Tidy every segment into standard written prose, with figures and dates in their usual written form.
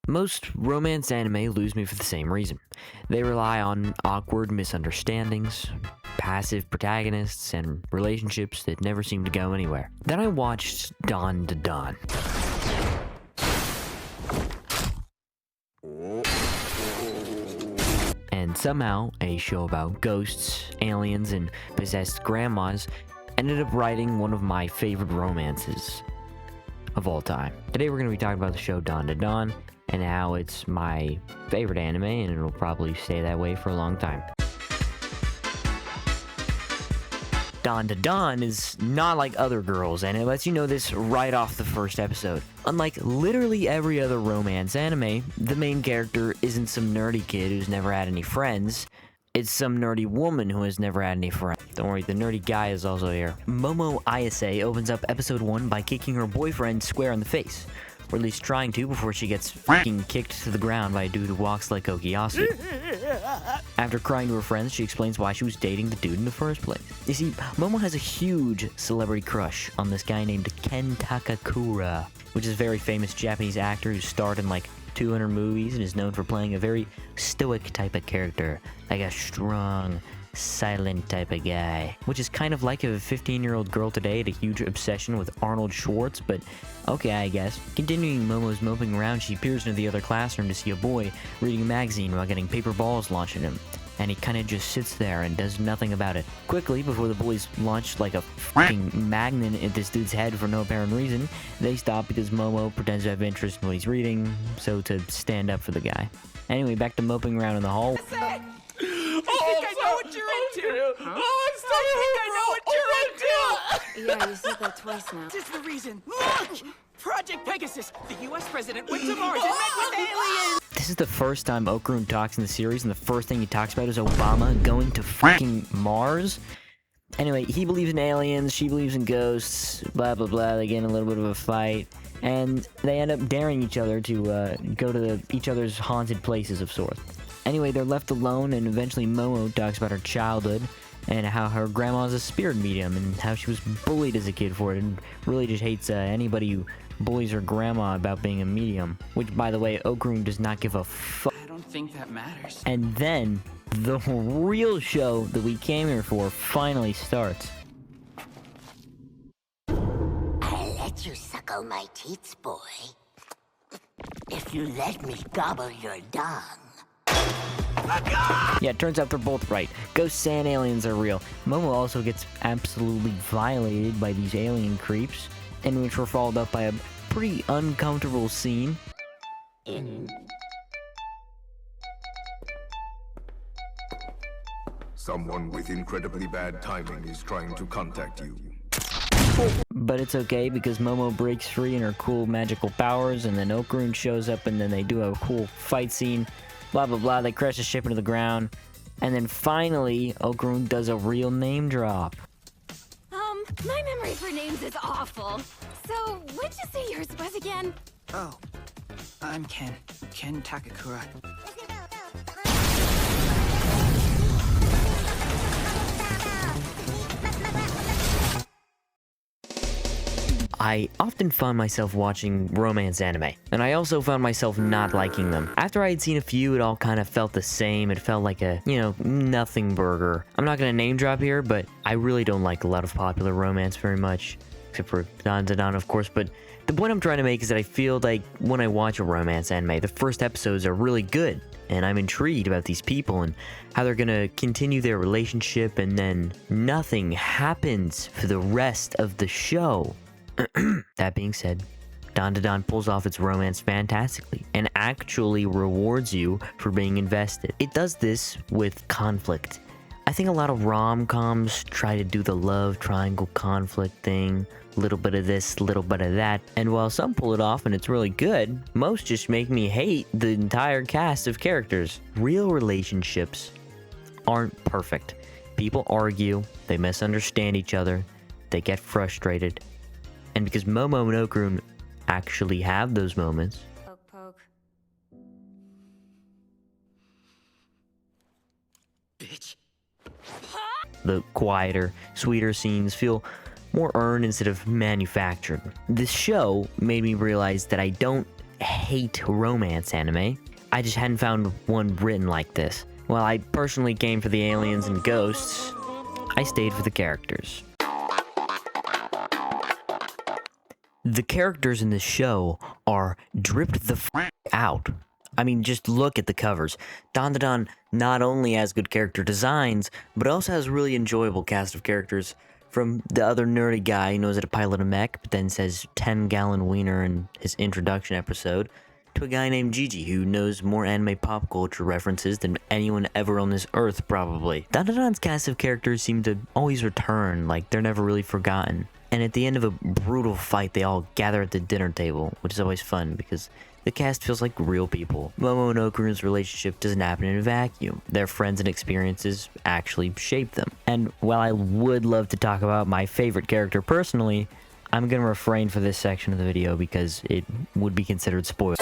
Most romance anime lose me for the same reason. They rely on awkward misunderstandings, passive protagonists, and relationships that never seem to go anywhere. Then I watched Dawn to Dawn. And somehow, a show about ghosts, aliens, and possessed grandmas ended up writing one of my favorite romances of all time. Today we're going to be talking about the show Dawn to Dawn, and how it's my favorite anime, and it'll probably stay that way for a long time. Dawn to Dawn is not like other girls, and it lets you know this right off the first episode. Unlike literally every other romance anime, the main character isn't some nerdy kid who's never had any friends. It's some nerdy woman who has never had any friends. Don't worry, the nerdy guy is also here. Momo Ayase opens up episode 1 by kicking her boyfriend square in the face. Or at least trying to before she gets fucking kicked to the ground by a dude who walks like Okuyasu. After crying to her friends, she explains why she was dating the dude in the first place. You see, Momo has a huge celebrity crush on this guy named Ken Takakura, which is a very famous Japanese actor who starred in like 200 movies and is known for playing a very stoic type of character, like a strong, silent type of guy, which is kind of like if a 15-year-old girl today had a huge obsession with Arnold Schwartz, but okay, I guess. Continuing Momo's moping around, she peers into the other classroom to see a boy reading a magazine while getting paper balls launched at him, and he kind of just sits there and does nothing about it. Quickly, before the boys launch like a fucking magnet at this dude's head for no apparent reason, they stop because Momo pretends to have interest in what he's reading, so to stand up for the guy. Anyway, back to moping around in the hall. I know what you're into. Huh? Oh, I think I know what you're into. Yeah, you said that twice now. This is the reason. Look! Project Pegasus. The U.S. president went to Mars and met with aliens. This is the first time Okarun talks in the series, and the first thing he talks about is Obama going to fucking Mars. Anyway, he believes in aliens, she believes in ghosts, blah blah blah. They get in a little bit of a fight, and they end up daring each other to go to each other's haunted places of sorts. Anyway, they're left alone, and eventually Momo talks about her childhood and how her grandma's a spirit medium and how she was bullied as a kid for it, and really just hates anybody who bullies her grandma about being a medium. Which, by the way, Okarun does not give a fuck. I don't think that matters. And then the real show that we came here for finally starts. I'll let you suckle my teats, boy. If you let me gobble your dung. Yeah, it turns out they're both right. Ghosts and aliens are real. Momo also gets absolutely violated by these alien creeps, in which we're followed up by a pretty uncomfortable scene. Someone with incredibly bad timing is trying to contact you. But it's okay because Momo breaks free in her cool magical powers, and then Okarun shows up, and then they do a cool fight scene. Blah blah blah, they crash the ship into the ground. And then finally, Okarun does a real name drop. My memory for names is awful. So, what'd you say yours was again? Oh, I'm Ken. Ken Takakura. I often found myself watching romance anime, and I also found myself not liking them. After I had seen a few, it all kind of felt the same. It felt like a, nothing burger. I'm not gonna name drop here, but I really don't like a lot of popular romance very much, except for Dawn to Dawn, of course. But the point I'm trying to make is that I feel like when I watch a romance anime, the first episodes are really good, and I'm intrigued about these people and how they're gonna continue their relationship, and then nothing happens for the rest of the show. That being said, Dawn to Dawn pulls off its romance fantastically and actually rewards you for being invested. It does this with conflict. I think a lot of rom-coms try to do the love triangle conflict thing, little bit of this, little bit of that, and while some pull it off and it's really good, most just make me hate the entire cast of characters. Real relationships aren't perfect. People argue, they misunderstand each other, they get frustrated. And because Momo and Okarun actually have those moments, Poke, poke. Bitch. the quieter, sweeter scenes feel more earned instead of manufactured. This show made me realize that I don't hate romance anime. I just hadn't found one written like this. While I personally came for the aliens and ghosts, I stayed for the characters. The characters in this show are dripped the out. I mean, just look at the covers. Dandadan not only has good character designs, but also has a really enjoyable cast of characters. From the other nerdy guy who knows how to pilot a mech, but then says 10-gallon wiener in his introduction episode, to a guy named Gigi who knows more anime pop culture references than anyone ever on this earth, probably. Dandadan's cast of characters seem to always return, like they're never really forgotten. And at the end of a brutal fight, they all gather at the dinner table, which is always fun because the cast feels like real people. Momo and Okuru's relationship doesn't happen in a vacuum. Their friends and experiences actually shape them. And while I would love to talk about my favorite character personally, I'm gonna refrain for this section of the video because it would be considered spoiled.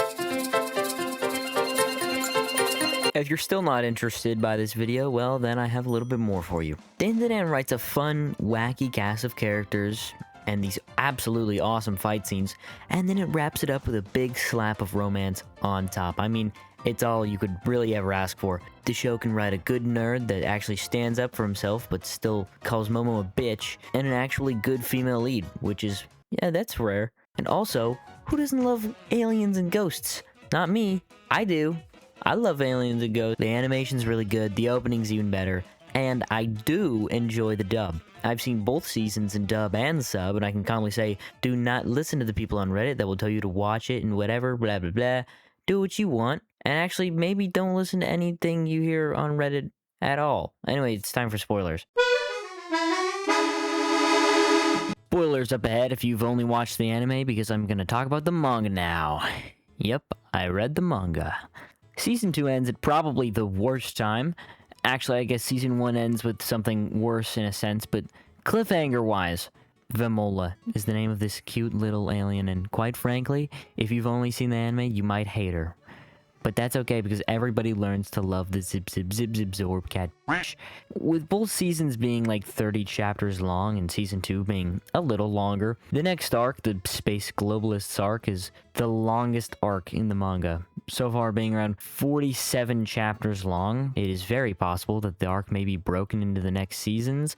If you're still not interested by this video, well, then I have a little bit more for you. Dandadan writes a fun, wacky cast of characters and these absolutely awesome fight scenes, and then it wraps it up with a big slap of romance on top. I mean, it's all you could really ever ask for. The show can write a good nerd that actually stands up for himself but still calls Momo a bitch, and an actually good female lead, which is, yeah, that's rare. And also, who doesn't love aliens and ghosts? Not me. I do. I love aliens and ghosts. The animation's really good, the opening's even better, and I do enjoy the dub. I've seen both seasons in dub and sub, and I can calmly say, do not listen to the people on Reddit that will tell you to watch it and whatever, blah blah blah. Do what you want, and actually maybe don't listen to anything you hear on Reddit at all. Anyway, it's time for spoilers. Spoilers up ahead if you've only watched the anime, because I'm gonna talk about the manga now. Yep, I read the manga. Season 2 ends at probably the worst time. Actually, I guess Season 1 ends with something worse in a sense, but cliffhanger-wise, Vemola is the name of this cute little alien, and quite frankly, if you've only seen the anime, you might hate her. But that's okay, because everybody learns to love the Zip Zip Zip Zip Zorb cat. With both seasons being like 30 chapters long and Season 2 being a little longer, the next arc, the Space Globalists arc, is the longest arc in the manga. So far being around 47 chapters long, it is very possible that the arc may be broken into the next seasons,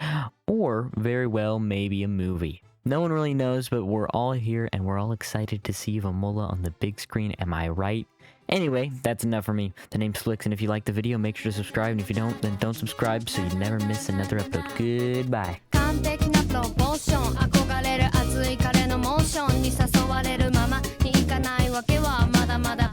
or very well maybe a movie. No one really knows, but we're all here and we're all excited to see Vemola on the big screen, am I right? Anyway, that's enough for me. The name's Flix, and if you like the video, make sure to subscribe, and if you don't, then don't subscribe so you never miss another episode. Goodbye. 完璧なプロポーション憧れる熱い彼のモーションに誘われるままにいかないわけはまだまだ